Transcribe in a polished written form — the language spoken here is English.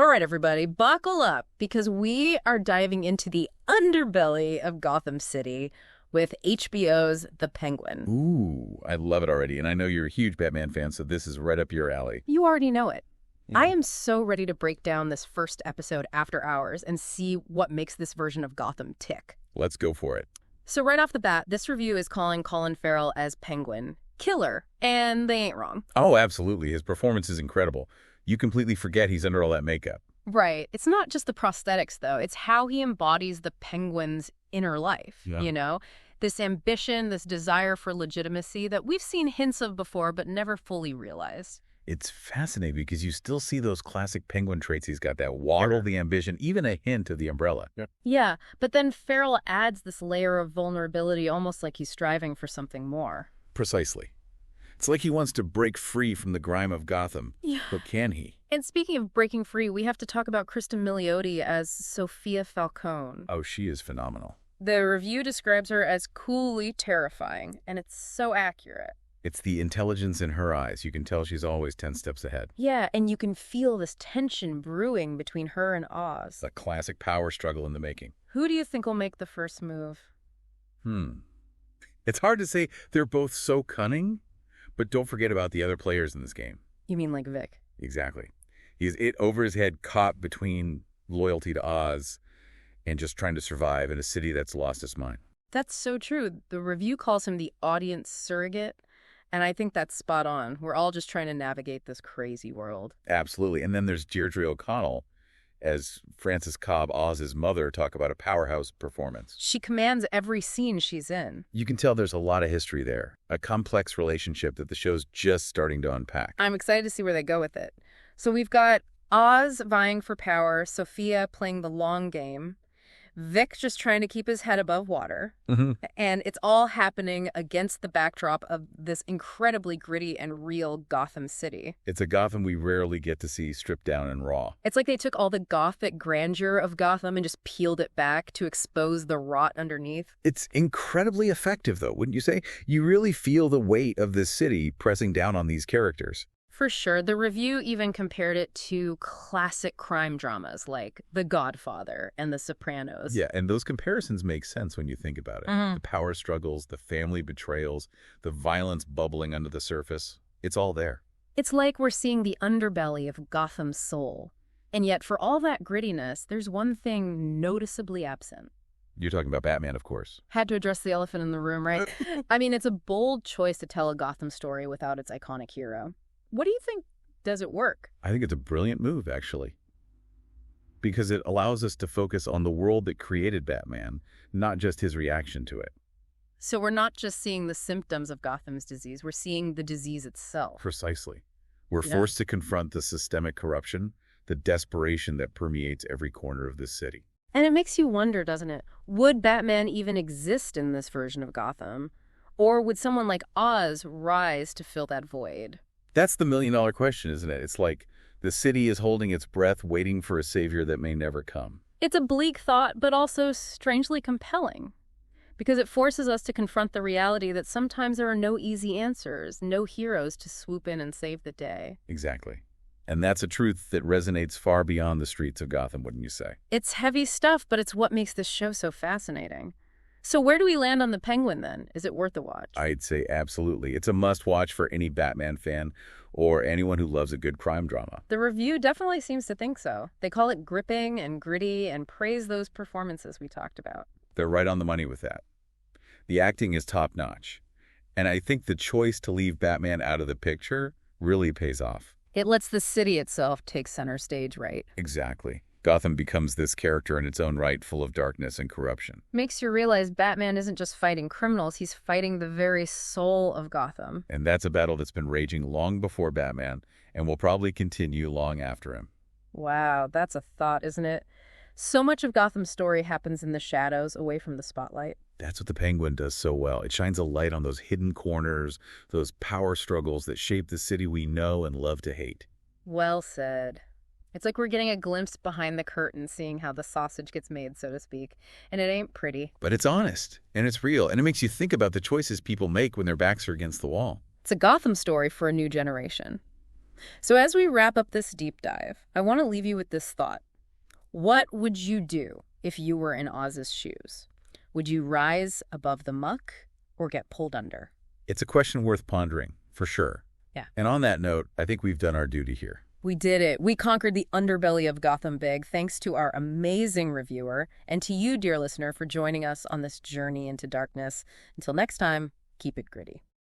All right, everybody, buckle up because we are diving into the underbelly of Gotham City with HBO's The Penguin. Ooh, I love it already. And I know you're a huge Batman fan, so this is right up your alley. You already know it. Yeah. I am so ready to break down this first episode after hours and see what makes this version of Gotham tick. Let's go for it. So right off the bat, this review is calling Colin Farrell as Penguin killer, and they ain't wrong. Oh, absolutely. His performance is incredible. You completely forget he's under all that makeup. Right. It's not just the prosthetics, though. It's how he embodies the Penguin's inner life, you know? This ambition, this desire for legitimacy that we've seen hints of before but never fully realized. It's fascinating because you still see those classic Penguin traits. He's got that waddle, the ambition, even a hint of the umbrella. Yeah, but then Farrell adds this layer of vulnerability, almost like he's striving for something more. Precisely. It's like he wants to break free from the grime of Gotham. Yeah. But can he? And speaking of breaking free, we have to talk about Cristin Milioti as Sofia Falcone. Oh, she is phenomenal. The review describes her as coolly terrifying, and it's so accurate. It's the intelligence in her eyes. You can tell she's always 10 steps ahead. Yeah, and you can feel this tension brewing between her and Oz. A classic power struggle in the making. Who do you think will make the first move? It's hard to say. They're both so cunning, but don't forget about the other players in this game. You mean like Vic? Exactly. He's over his head, caught between loyalty to Oz and just trying to survive in a city that's lost its mind. That's so true. The review calls him the audience surrogate, and I think that's spot on. We're all just trying to navigate this crazy world. Absolutely. And then there's Deirdre O'Connell as Frances Cobb, Oz's mother, talk about a powerhouse performance. She commands every scene she's in. You can tell there's a lot of history there, a complex relationship that the show's just starting to unpack. I'm excited to see where they go with it. So we've got Oz vying for power, Sofia playing the long game, Vic just trying to keep his head above water, and it's all happening against the backdrop of this incredibly gritty and real Gotham City. It's a Gotham we rarely get to see stripped down and raw. It's like they took all the Gothic grandeur of Gotham and just peeled it back to expose the rot underneath. It's incredibly effective, though, wouldn't you say? You really feel the weight of this city pressing down on these characters. For sure. The review even compared it to classic crime dramas like The Godfather and The Sopranos. Yeah, and those comparisons make sense when you think about it. The power struggles, the family betrayals, the violence bubbling under the surface. It's all there. It's like we're seeing the underbelly of Gotham's soul. And yet, for all that grittiness, there's one thing noticeably absent. You're talking about Batman, of course. Had to address the elephant in the room, right? I mean, it's a bold choice to tell a Gotham story without its iconic hero. What do you think? Does it work? I think it's a brilliant move, actually, because it allows us to focus on the world that created Batman, not just his reaction to it. So we're not just seeing the symptoms of Gotham's disease, we're seeing the disease itself. Precisely. We're forced to confront the systemic corruption, the desperation that permeates every corner of this city. And it makes you wonder, doesn't it? Would Batman even exist in this version of Gotham? Or would someone like Oz rise to fill that void? That's the million-dollar question, isn't it? It's like the city is holding its breath, waiting for a savior that may never come. It's a bleak thought, but also strangely compelling, because it forces us to confront the reality that sometimes there are no easy answers, no heroes to swoop in and save the day. Exactly. And that's a truth that resonates far beyond the streets of Gotham, wouldn't you say? It's heavy stuff, but it's what makes this show so fascinating. So where do we land on The Penguin, then? Is it worth a watch? I'd say absolutely. It's a must-watch for any Batman fan or anyone who loves a good crime drama. The review definitely seems to think so. They call it gripping and gritty and praise those performances we talked about. They're right on the money with that. The acting is top-notch. And I think the choice to leave Batman out of the picture really pays off. It lets the city itself take center stage, right? Exactly. Gotham becomes this character in its own right, full of darkness and corruption. Makes you realize Batman isn't just fighting criminals, he's fighting the very soul of Gotham. And that's a battle that's been raging long before Batman and will probably continue long after him. Wow, that's a thought, isn't it? So much of Gotham's story happens in the shadows, away from the spotlight. That's what the Penguin does so well. It shines a light on those hidden corners, those power struggles that shape the city we know and love to hate. Well said. It's like we're getting a glimpse behind the curtain, seeing how the sausage gets made, so to speak. And it ain't pretty. But it's honest, and it's real, and it makes you think about the choices people make when their backs are against the wall. It's a Gotham story for a new generation. So as we wrap up this deep dive, I want to leave you with this thought. What would you do if you were in Oz's shoes? Would you rise above the muck or get pulled under? It's a question worth pondering, for sure. Yeah. And on that note, I think we've done our duty here. We did it. We conquered the underbelly of Gotham Big thanks to our amazing reviewer and to you, dear listener, for joining us on this journey into darkness. Until next time, keep it gritty.